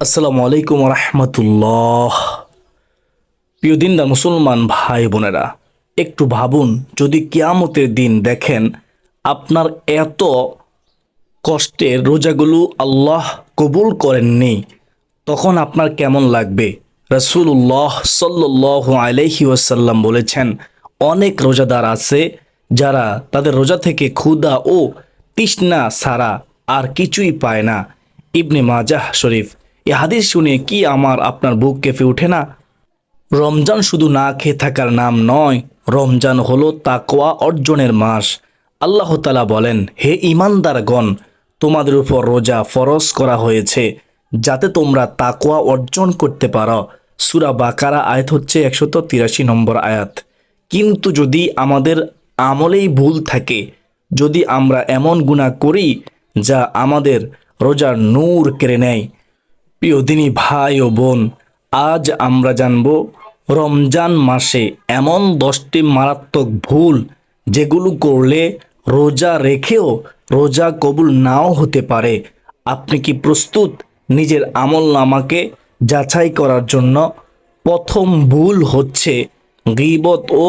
আসসালামু আলাইকুম রহমতুল্লাহ। প্রিয় দিনদার মুসলমান ভাই বোনেরা, একটু ভাবুন, যদি কিয়ামতের দিন দেখেন আপনার এত কষ্টের রোজাগুলো আল্লাহ কবুল করেননি, তখন আপনার কেমন লাগবে? রাসূলুল্লাহ সাল্লাল্লাহু আলাইহি ওয়াসাল্লাম বলেছেন, অনেক রোজাদার আছে যারা তাদের রোজা থেকে ক্ষুধা ও তৃষ্ণা ছাড়া আর কিছুই পায় না। ইবনে মাজাহ শরীফ। এই হাদিস শুনে কি আপনার বুক কেঁপে ওঠে না? রমজান শুধু না খেয়ে থাকার নাম নয়, রমজান হলো তাকওয়া অর্জনের মাস। আল্লাহ তাআলা বলেন, হে ঈমানদারগণ, তোমাদের উপর রোজা ফরজ করা হয়েছে যাতে তোমরা তাকওয়া অর্জন করতে পারো। সূরা বাকারা আয়াত হচ্ছে 183 নম্বর আয়াত। কিন্তু যদি আমাদের আমলেই ভুল থাকে, যদি আমরা এমন গুনাহ করি যা আমাদের রোজার নূর কেড়ে নেয়, প্রিয় দিনী ভাই ও বোন, আজ আমরা জানব রমজান মাসে এমন 10টি মারাত্মক ভুল যেগুলো করলে রোজা রেখেও রোজা কবুল নাও হতে পারে। আপনি কি প্রস্তুত নিজের আমল নামাকে যাচাই করার জন্য? প্রথম ভুল হচ্ছে গীবত ও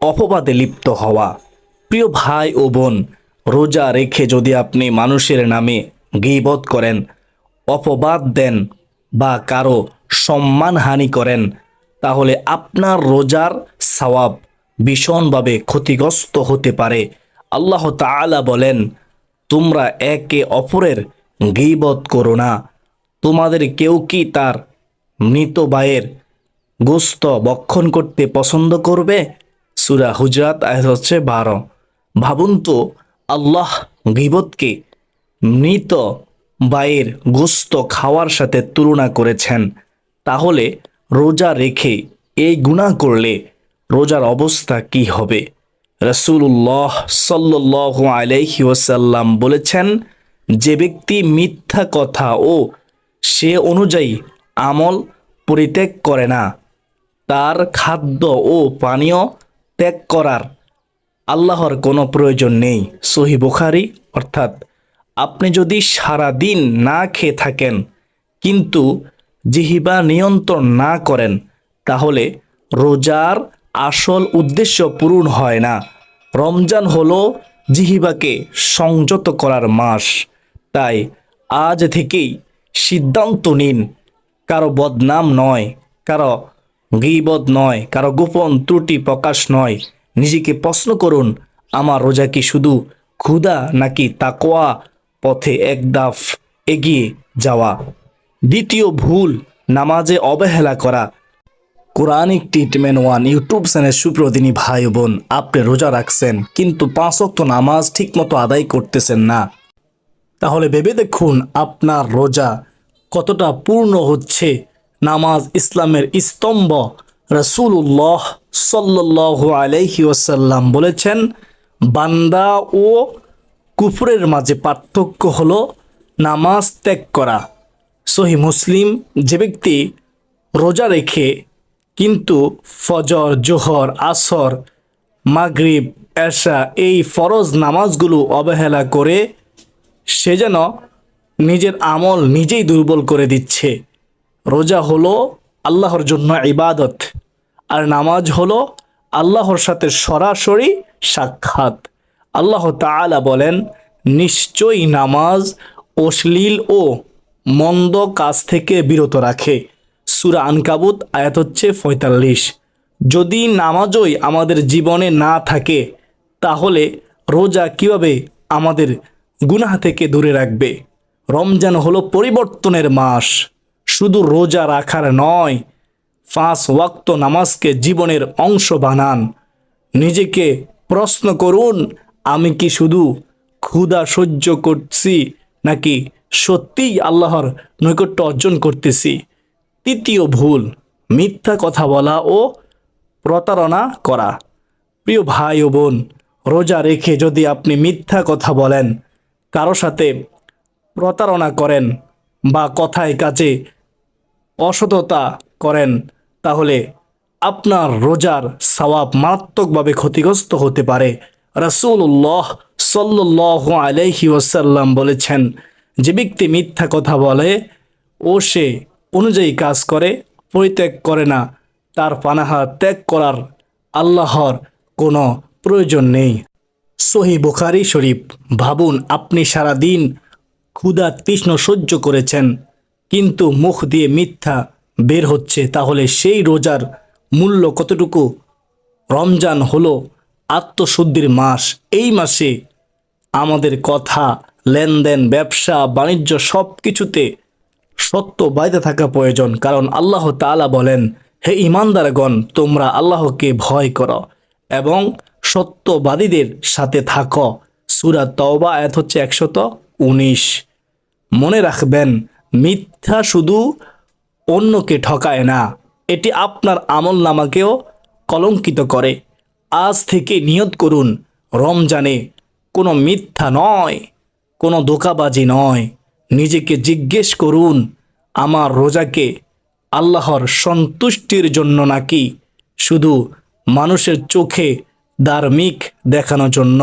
অপবাদে লিপ্ত হওয়া। প্রিয় ভাই ও বোন, রোজা রেখে যদি আপনি মানুষের নামে গীবত করেন, অপবাদ দেন বা কারো সম্মানহানি করেন, তাহলে আপনার রোজার সওয়াব ভীষণভাবে ক্ষতিগ্রস্ত হতে পারে। আল্লাহ তাআলা বলেন, তোমরা একে অপরের গীবত করো না। তোমাদের কেউ কি তার মৃত ভাইয়ের গোস্ত ভক্ষণ করতে পছন্দ করবে? সূরা হুজরাত আয়াত হচ্ছে 12। ভাবুন তো, আল্লাহ গীবতকে মৃত ভাইয়ের গোস্ত খাওয়ার সাথে তুলনা করেছেন। তাহলে রোজা রেখে এই গুনাহ করলে রোজার অবস্থা কি হবে? রাসূলুল্লাহ সাল্লাল্লাহু আলাইহি ওয়াসাল্লাম বলেছেন, যে ব্যক্তি মিথ্যা কথা ও সে অনুযায়ী আমল পরিত্যাগ করে না, তার খাদ্য ও পানীয় ত্যাগ করার আল্লাহর কোনো প্রয়োজন নেই। সহিহ বুখারী। অর্থাৎ আপনি যদি সারা দিন না খেয়ে থাকেন কিন্তু জিহ্বা নিয়ন্ত্রণ না করেন, তাহলে রোজার আসল উদ্দেশ্য পূরণ হয় না। রমজান হলো জিহ্বাকে সংযত করার মাস। তাই আজ থেকেই সিদ্ধান্ত নিন, কারো বদনাম নয়, কারো গীবত নয়, কারো গোপন ত্রুটি প্রকাশ নয়। নিজেকে প্রশ্ন করুন, আমার রোজা কি শুধু ক্ষুধা নাকি তাকওয়া পথে এক ধাপ এগিয়ে যাওয়া? দ্বিতীয় ভুল, নামাজে অবহেলা করা। Quranic treatment one YouTube channel. সুপ্রদিনী ভাই বোন, আপনি রোজা রাখছেন কিন্তু 5 ওয়াক্ত নামাজ ঠিকমতো আদায় করতেছেন না, তাহলে ভেবে দেখুন আপনার রোজা কতটা পূর্ণ হচ্ছে। নামাজ ইসলামের স্তম্ভ। রাসূলুল্লাহ সাল্লাল্লাহু আলাইহি ওয়াসাল্লাম বলেছেন, বান্দা ও কুফরের মাঝে পার্থক্য হলো নামাজ ত্যাগ করা। সহিহ মুসলিম। যে ব্যক্তি রোজা রেখে কিন্তু ফজর, জোহর, আসর, মাগরিব, এশা এই ফরজ নামাজগুলো অবহেলা করে, সে যেন নিজের আমল নিজেই দুর্বল করে দিচ্ছে। রোজা হলো আল্লাহর জন্য ইবাদত, আর নামাজ হলো আল্লাহর সাথে সরাসরি সাক্ষাৎ। আল্লাহ তাআলা বলেন, নিশ্চয়ই নামাজ অশ্লীল ও মন্দ কাজ থেকে বিরত রাখে। সূরা আনকাবুত আয়াত হচ্ছে 45। যদি নামাজই আমাদের জীবনে না থাকে, তাহলে রোজা কিভাবে আমাদের গুনাহ থেকে দূরে রাখবে? রমজান হলো পরিবর্তনের মাস, শুধু রোজা রাখার নয়। 5 ওয়াক্ত নামাজকে জীবনের অংশ বানান। নিজেকে প্রশ্ন করুন, আমি কি শুধু ক্ষুধা সহ্য করছি নাকি সত্যিই আল্লাহর নৈকট্য অর্জন করতেছি? তৃতীয় ভুল, মিথ্যা কথা বলা ও প্রতারণা করা। প্রিয় ভাই ও বোন, রোজা রেখে যদি আপনি মিথ্যা কথা বলেন, কারো সাথে প্রতারণা করেন বা কথায় কাজে অসততা করেন, তাহলে আপনার রোজার সওয়াব মারাত্মকভাবে ক্ষতিগ্রস্ত হতে পারে। রাসূলুল্লাহ সাল্লাল্লাহু আলাইহি ওয়াসাল্লাম বলেছেন, যে ব্যক্তি মিথ্যা কথা বলে ও সে অনুযায়ী কাজ করে, পরিত্যাগ করে না, তার পানাহা ত্যাগ করার আল্লাহর কোনো প্রয়োজন নেই। সহি বুখারী শরীফ। ভাবুন, আপনি সারাদিন ক্ষুধা তৃষ্ণ সহ্য করেছেন, কিন্তু মুখ দিয়ে মিথ্যা বের হচ্ছে, তাহলে সেই রোজার মূল্য কতটুকু? রমজান হলো আত্মশুদ্ধির মাস। এই মাসে আমাদের কথা, লেনদেন, ব্যবসা বাণিজ্য সব কিছুতে সত্য বাইতে থাকা প্রয়োজন। কারণ আল্লাহ তাআলা বলেন, হে ঈমানদারগণ, তোমরা আল্লাহকে ভয় করো এবং সত্যবাদীদের সাথে থাকো। সূরা তাওবা আয়াত হচ্ছে 119। মনে রাখবেন, মিথ্যা শুধু অন্যকে ঠকায় না, এটি আপনার আমল নামাকেও কলঙ্কিত করে। আজ থেকে নিয়ত করুন, রমজানে কোনো মিথ্যা নয়, কোনো ধোঁকাবাজি নয়। নিজেকে জিজ্ঞেস করুন, আমার রোজাকে আল্লাহর সন্তুষ্টির জন্য নাকি শুধু মানুষের চোখে ধার্মিক দেখানোর জন্য?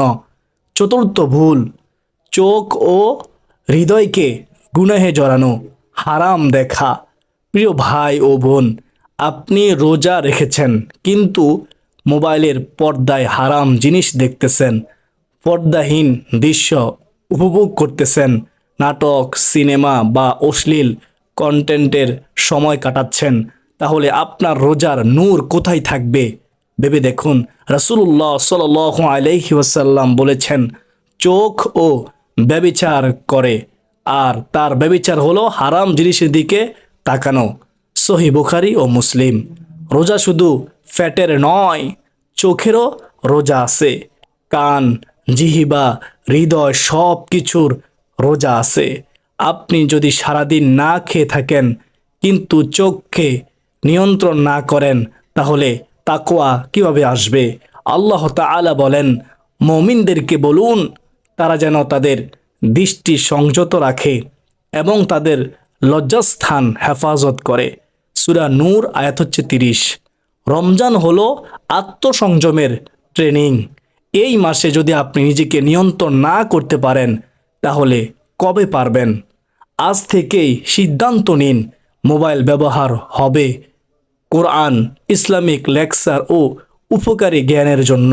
চতুর্থ ভুল, চোখ ও হৃদয়কে গুনাহে জড়ানো, হারাম দেখা। প্রিয় ভাই ও বোন, আপনি রোজা রেখেছেন কিন্তু মোবাইলের পর্দায় হারাম জিনিস দেখতেছেন, পর্দাহীন দৃশ্য উপভোগ করতেছেন, নাটক, সিনেমা বা অশ্লীল কন্টেন্টের সময় কাটাচ্ছেন, তাহলে আপনার রোজার নূর কোথায় থাকবে? ভেবে দেখুন। রাসূলুল্লাহ সাল্লাল্লাহু আলাইহি ওয়াসাল্লাম বলেছেন, চোখ ও ব্যভিচার করে, আর তার ব্যভিচার হলো হারাম জিনিসের দিকে তাকানো। সহি বুখারী ও মুসলিম। রোজা শুধু ফ্যাটের নয়, চোখেরও রোজা আছে। কান, জিহ্বা, হৃদয় সব কিছুর রোজা আছে। আপনি যদি সারাদিন না খেয়ে থাকেন কিন্তু চোখকে নিয়ন্ত্রণ না করেন, তাহলে তাকওয়া কিভাবে আসবে? আল্লাহ তাআলা বলেন, মুমিনদেরকে বলুন তারা যেন তাদের দৃষ্টি সংযত রাখে এবং তাদের লজ্জাস্থান হেফাজত করে। সূরা নূর আয়াত হচ্ছে 30। রমজান হলো আত্মসংযমের ট্রেনিং। এই মাসে যদি আপনি নিজেকে নিয়ন্ত্রণ না করতে পারেন, তাহলে কবে পারবেন? আজ থেকেই সিদ্ধান্ত নিন, মোবাইল ব্যবহার হবে কোরআন, ইসলামিক লেকচার ও উপকারী জ্ঞানের জন্য।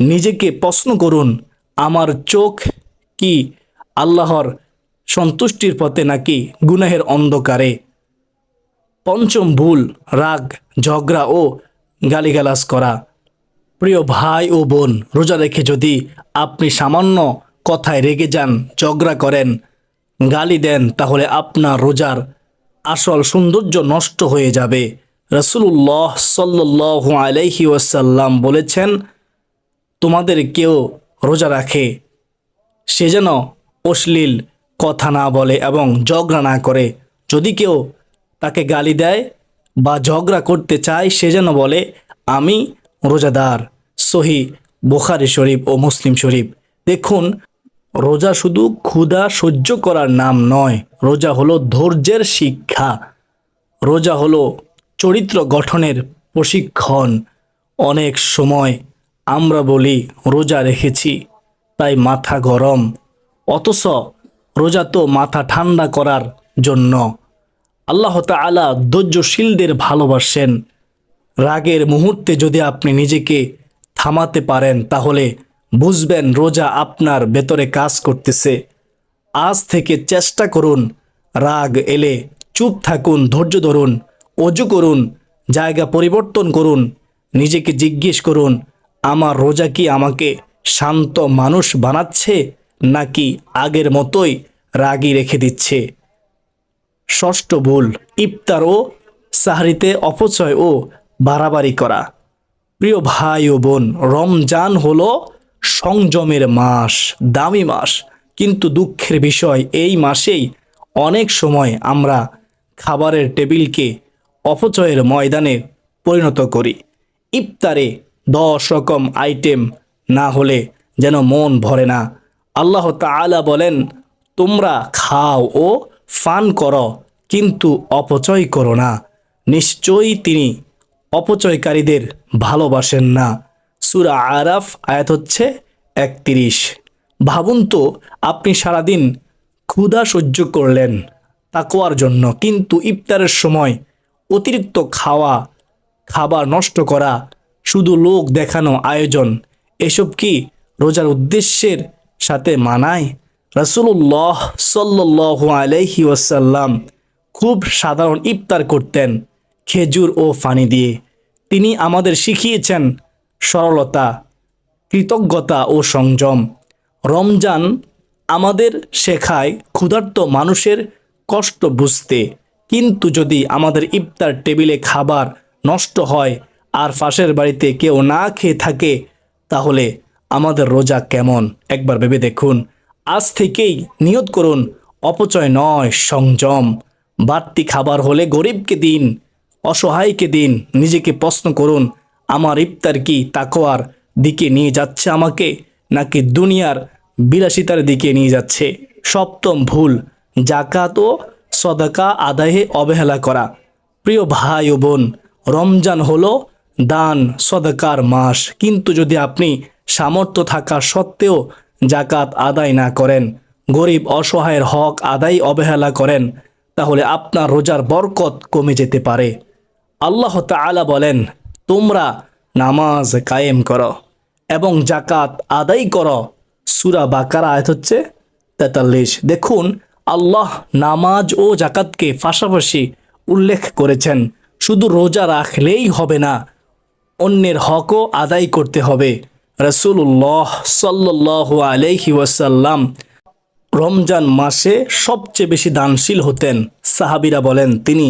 নিজেকে প্রশ্ন করুন, আমার চোখ কি আল্লাহর সন্তুষ্টির পথে নাকি গুনাহের অন্ধকারে? পঞ্চম ভুল, রাগ, ঝগড়া ও গালিগালাজ করা। প্রিয় ভাই ও বোন, রোজা রেখে যদি আপনি সামান্য কথায় রেগে যান, ঝগড়া করেন, গালি দেন, তাহলে আপনার রোজার আসল সৌন্দর্য নষ্ট হয়ে যাবে। রাসূলুল্লাহ সাল্লাল্লাহু আলাইহি ওয়াসাল্লাম বলেছেন, তোমাদের কেউ রোজা রাখে, সে যেন অশ্লীল কথা না বলে এবং ঝগড়া না করে। যদি কেউ তাকে গালি দেয় বা ঝগড়া করতে চায়, সে যেন বলে, আমি রোজাদার। সহি বুখারী শরীফ ও মুসলিম শরীফ। দেখুন, রোজা শুধু ক্ষুধা সহ্য করার নাম নয়, রোজা হলো ধৈর্যের শিক্ষা। রোজা হলো চরিত্র গঠনের প্রশিক্ষণ। অনেক সময় আমরা বলি রোজা রেখেছি তাই মাথা গরম, অথচ রোজা তো মাথা ঠান্ডা করার জন্য। আল্লাহ তাআলা ধৈর্যশীলদের ভালোবাসেন। রাগের মুহূর্তে যদি আপনি নিজেকে থামাতে পারেন, তাহলে বুঝবেন রোজা আপনার ভেতরে কাজ করতেছে। আজ থেকে চেষ্টা করুন, রাগ এলে চুপ থাকুন, ধৈর্য ধরুন, অজু করুন, জায়গা পরিবর্তন করুন, নিজেকে জিজ্ঞেস করুন, আমার রোজা কি আমাকে শান্ত মানুষ বানাচ্ছে নাকি আগের মতোই রাগী রেখে দিচ্ছে? ষষ্ঠ ভুল, ইফতার ও সাহরিতে অপচয় ও বাড়াবাড়ি করা। প্রিয় ভাই ও বোন, রমজান হলো সংযমের মাস, দামি মাস, কিন্তু দুঃখের বিষয় এই মাসেই অনেক সময় আমরা খাবারের টেবিলকে অপচয়ের ময়দানে পরিণত করি। ইফতারে 10 রকম আইটেম না হলে যেন মন ভরে না। আল্লাহ তাআলা বলেন, তোমরা খাও ও পান করো, কিন্তু অপচয় করো না, নিশ্চয়ই তিনি অপচয়কারীদের ভালোবাসেন না। সূরা আরাফ আয়াত হচ্ছে 31। ভাবুন তো, আপনি সারাদিন ক্ষুধা সহ্য করলেন, তাকওয়ার জন্য, কিন্তু ইফতারের সময় অতিরিক্ত খাবার নষ্ট করা, শুধু লোক দেখানো আয়োজন, এসব কি রোজার উদ্দেশ্যের সাথে মানায়? রাসূলুল্লাহ সাল্লাল্লাহু আলাইহি ওয়াসাল্লাম খুব সাধারণ ইফতার করতেন, খেজুর ও পানি দিয়ে। তিনি আমাদের শিখিয়েছেন সরলতা, কৃতজ্ঞতা ও সংযম। রমজান আমাদের শেখায় ক্ষুধার্ত মানুষের কষ্ট বুঝতে। কিন্তু যদি আমাদের ইফতার টেবিলে খাবার নষ্ট হয় আর পাশের বাড়িতে কেউ না খেয়ে থাকে, তাহলে আমাদের রোজা কেমন একবার ভেবে দেখুন। আজ থেকেই নিয়ত করুন, অপচয় নয়, সংযম। বাড়তি খাবার হলে গরিবকে দিন, অসহায়কে দিন। নিজেকে প্রশ্ন করুন, আমার ইফতার কি তাকওয়ার দিকে নিয়ে যাচ্ছে আমাকে, নাকি দুনিয়ার বিলাসিতার দিকে নিয়ে যাচ্ছে? সপ্তম ভুল, জাকাত ও সদাকা আদায়ে অবহেলা করা। প্রিয় ভাই ও বোন, রমজান হলো দান সদাকার মাস, কিন্তু যদি আপনি সামর্থ্য থাকা সত্ত্বেও জাকাত আদায় না করেন, গরিব অসহায়ের হক আদায় অবহেলা করেন, তাহলে আপনার রোজার বরকত কমে যেতে পারে। আল্লাহ তাআলা বলেন, তোমরা নামাজ কায়েম করো এবং জাকাত আদায় করো। সূরা বাকারা আয়াত হচ্ছে 43। দেখুন, আল্লাহ নামাজ ও জাকাতকে পাশাপাশি উল্লেখ করেছেন। শুধু রোজা রাখলেই হবে না, অন্যের হকও আদায় করতে হবে। রাসূলুল্লাহ সাল্লাল্লাহু আলাইহি ওয়াসাল্লাম রমজান মাসে সবচেয়ে বেশি দানশীল হতেন। সাহাবীরা বলেন, তিনি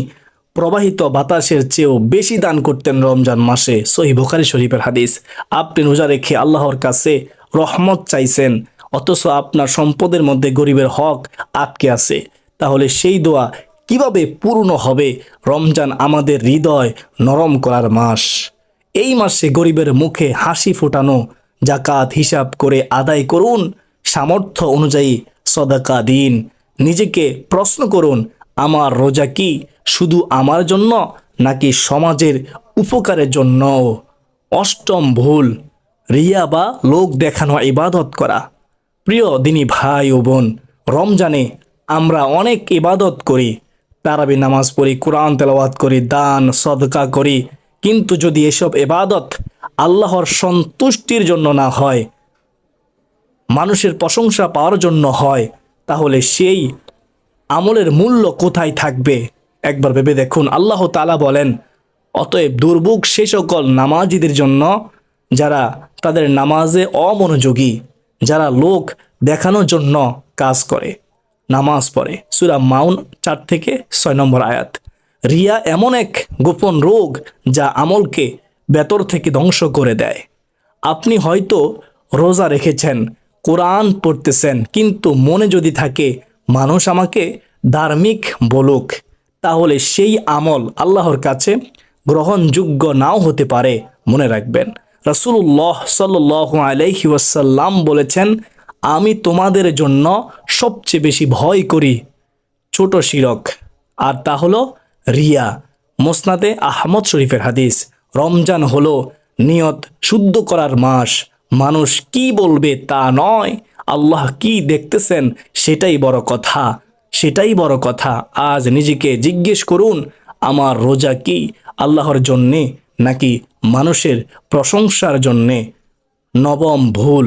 প্রবাহিত বাতাসের চেয়েও বেশি দান করতেন রমজান মাসে। সহিহ বুখারী শরীফের হাদিস। আপনি রোজা রেখে আল্লাহর কাছে রহমত চাইছেন, অথচ আপনার সম্পদের মধ্যে গরিবের হক আটকে আছে, তাহলে সেই দোয়া কিভাবে পূর্ণ হবে? রমজান আমাদের হৃদয় নরম করার মাস। এই মাসে গরিবের মুখে হাসি ফোটানো, জাকাত হিসাব করে আদায় করুন, সামর্থ্য অনুযায়ী সদাকা দিন। নিজেকে প্রশ্ন করুন, আমার রোজা কি শুধু আমার জন্য নাকি সমাজের উপকারের জন্য? অষ্টম ভুল, রিয়া বা লোক দেখানো ইবাদত করা। প্রিয় দিনী ভাই ও বোন, রমজানে আমরা অনেক ইবাদত করি, তারাবি নামাজ পড়ি, কোরআন তেলাওয়াত করি, দান সদকা করি, কিন্তু যদি এসব ইবাদত আল্লাহর সন্তুষ্টির জন্য না হয়, মানুষের প্রশংসা পাওয়ার জন্য হয়, তাহলে সেই আমলের মূল্য কোথায় থাকবে? একবার ভেবে দেখুন। আল্লাহ তাআলা বলেন, অতএব দুর্ভোগ সে সকল নামাজীদের জন্য যারা তাদের নামাজে অমনোযোগী, যারা লোক দেখানোর জন্য কাজ করে, নামাজ পড়ে। সূরা মাউন 4 থেকে 6 নম্বর আয়াত। রিয়া এমন এক গোপন রোগ যা আমলকে ভেতর থেকে ধ্বংস করে দেয়। আপনি হয়তো রোজা রেখেছেন, কোরআন পড়তেছেন, কিন্তু মনে যদি থাকে মানুষ আমাকে ধার্মিক বলুক, তাহলে সেই আমল আল্লাহর কাছে গ্রহণযোগ্য নাও হতে পারে। মনে রাখবেন, রাসূলুল্লাহ সাল্লাল্লাহু আলাইহি ওয়াসাল্লাম বলেছেন, আমি তোমাদের জন্য সবচেয়ে বেশি ভয় করি ছোট শিরক, আর তা হলো রিয়া। মুসনাদে আহমদ শরীফের হাদিস। রমজান হলো নিয়ত শুদ্ধ করার মাস। মানুষ কি বলবে তা নয়, আল্লাহ কি দেখতেছেন সেটাই বড় কথা, সেটাই বড় কথা। আজ নিজেকে জিজ্ঞেস করুন, আমার রোজা কি আল্লাহর জন্যে নাকি মানুষের প্রশংসার জন্যে? নবম ভুল,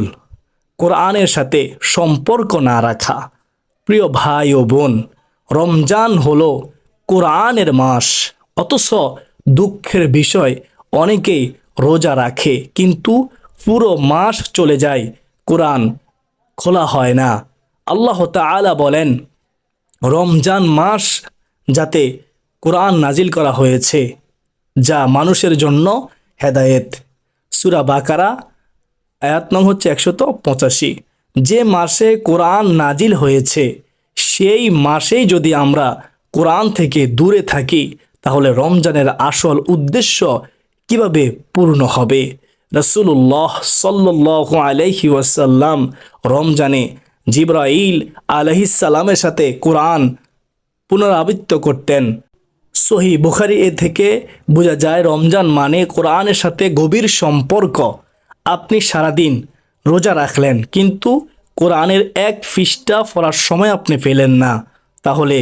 কোরআনের সাথে সম্পর্ক না রাখা। প্রিয় ভাই ও বোন, রমজান হলো কোরআনের মাস, অথচ দুঃখের বিষয় অনেকেই রোজা রাখে, কিন্তু পুরো মাস চলে যায়, কোরআন খোলা হয় না। আল্লাহ তাআলা বলেন, রমজান মাস যাতে কোরআন নাজিল করা হয়েছে, যা মানুষের জন্য হেদায়েত। সূরা বাকারা আয়াত নং হচ্ছে 185। যে মাসে কোরআন নাজিল হয়েছে, সেই মাসেই যদি আমরা কোরআন থেকে দূরে থাকি, তাহলে রমজানের আসল উদ্দেশ্য কিভাবে পূর্ণ হবে? রাসূলুল্লাহ সাল্লাল্লাহু আলাইহি ওয়াসাল্লাম রমজানে জিবরাইল আলাইহিস সালামের সাথে কোরআন পুনরাবৃত্ত করতেন। সহিহ বুখারী এ থেকে বোঝা যায়, রমজান মানে কোরআনের সাথে গভীর সম্পর্ক। আপনি সারাদিন রোজা রাখলেন, কিন্তু কোরআনের এক পৃষ্ঠা পড়ার সময় আপনি পেলেন না, তাহলে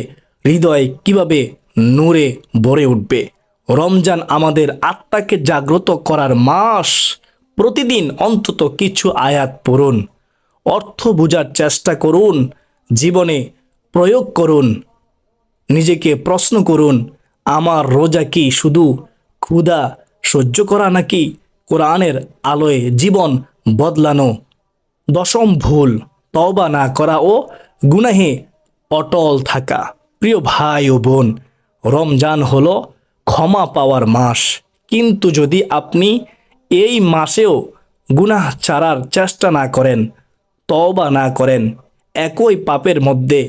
হৃদয় কিভাবে নূরে ভরে উঠবে। রমজান আমাদের আত্মাকে জাগ্রত করার মাস। প্রতিদিন অন্তত কিছু আয়াত পড়ুন, অর্থ বোঝার চেষ্টা করুন, জীবনে প্রয়োগ করুন। নিজেকে প্রশ্ন করুন, আমার রোজা কি শুধু ক্ষুধা সহ্য করা, নাকি কোরআনের আলোয় জীবন বদলানো? দশম ভুল, তওবা না করা ও গুনাহে অটল থাকা। প্রিয় ভাই ও বোন, রমজান হলো ক্ষমা পাওয়ার মাস, কিন্তু যদি আপনি এই মাসেও গুনাহ ছাড়ার চেষ্টা না করেন, তওবা না করেন, একই পাপের মধ্যে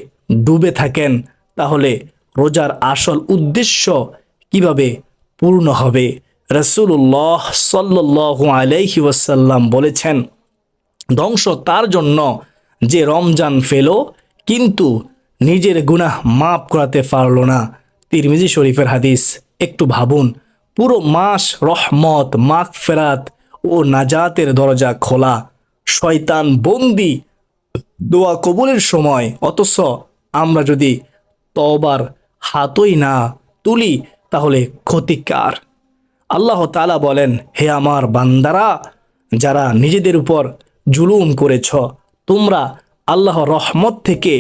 ডুবে থাকেন, তাহলে রোজার আসল উদ্দেশ্য কিভাবে পূর্ণ হবে? রাসূলুল্লাহ সাল্লাল্লাহু আলাইহি ওয়াসাল্লাম বলেছেন, ধ্বংস তার জন্য যে রমজান ফেলো কিন্তু নিজের গুনাহ মাফ করাতে পারলো না। তিরমিজি শরীফের হাদিস। একটু ভাবুন, পুরো মাস রহমত, মাগফিরাত ও নাজাতের দরজা খোলা, শয়তান বন্দি, দোয়া কবুলের সময়, অথচ আমরা যদি তওবার হাতই না তুলি তাহলে ক্ষতিকার। আল্লাহ তাআলা বলেন, হে আমার বান্দারা, যারা নিজেদের উপর জুলুম করেছ, তোমরা আল্লাহর রহমত থেকে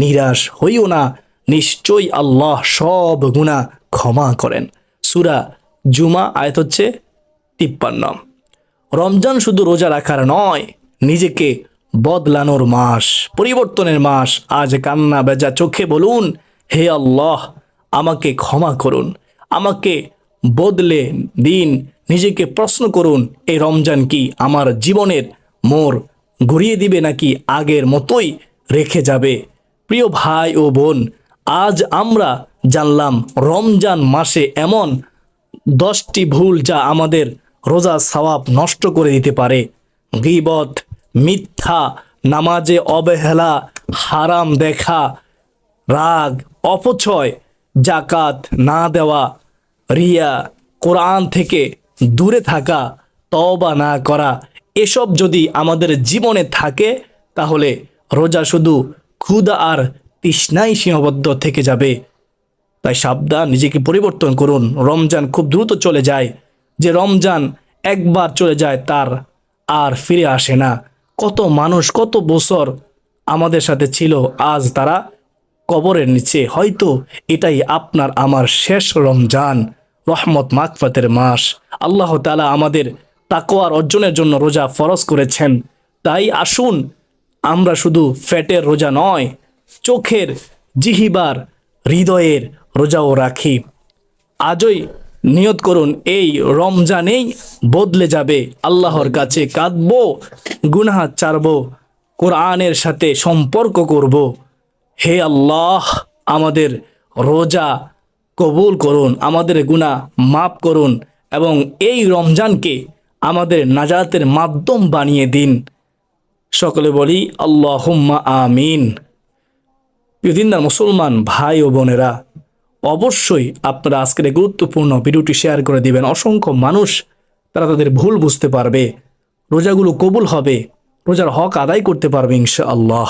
নিরাশ হইও না, নিশ্চয়ই আল্লাহ সব গুনাহ ক্ষমা করেন। সূরা জুমা আয়াত হচ্ছে 53। রমজান শুধু রোজা রাখার নয়, নিজেকে বদলানোর মাস, পরিবর্তনের মাস। আজ কান্না বেজা চোখে বলুন, হে আল্লাহ, আমাকে ক্ষমা করুন, আমাকে বদলে দিন। নিজেকে প্রশ্ন করুন, এই রমজান কি আমার জীবনের মোড় ঘুরিয়ে দিবে, নাকি আগের মতোই রেখে যাবে? প্রিয় ভাই ও বোন, আজ আমরা জানলাম রমজান মাসে এমন 10টি ভুল যা আমাদের রোজা সওয়াব নষ্ট করে দিতে পারে। গীবত, মিথ্যা, নামাজে অবহেলা, হারাম দেখা, রাগ, অপচয়, জাকাত না দেওয়া, রিয়া, কোরআন থেকে দূরে থাকা, তওবা না করা, এসব যদি আমাদের জীবনে থাকে তাহলে রোজা শুধু ক্ষুধা আর তৃষ্ণায় সীমাবদ্ধ থেকে যাবে। তাই সাবধান, নিজেকে পরিবর্তন করুন। রমজান খুব দ্রুত চলে যায়। যে রমজান একবার চলে যায় তার আর ফিরে আসে না। কত মানুষ কত বছর আমাদের সাথে ছিল, আজ তারা কবরের নিচে। হয়তো এটাই আপনার আমার শেষ রমজান, রহমত মাগফিরাতের মাস। আল্লাহ তাআলা আমাদের তাকওয়ার অর্জনের জন্য রোজা ফরজ করেছেন। তাই আসুন আমরা শুধু পেটের রোজা নয়, চোখের, জিহ্বার, হৃদয়ের রোজাও রাখি। আজই নিয়ত করুন, এই রমজানেই বদলে যাবে। আল্লাহর কাছে কাঁদবো, গুনাহ ছাড়বো, কোরআনের সাথে সম্পর্ক করব। হে আল্লাহ, আমাদের রোজা কবুল করুন, আমাদের গুনাহ মাফ করুন এবং এই রমজানকে আমাদের নাজাতের মাধ্যম বানিয়ে দিন। সকলে বলি আল্লাহুম্মা আমিন। প্রিয় দিনদার মুসলমান ভাই ও বোনেরা, অবশ্যই আপনারা আজকের এই গুরুত্বপূর্ণ ভিডিওটি শেয়ার করে দিবেন। অসংখ্য মানুষ তারা তাদের ভুল বুঝতে পারবে, রোজাগুলো কবুল হবে, রোজার হক আদায় করতে পারবে ইনশাআল্লাহ।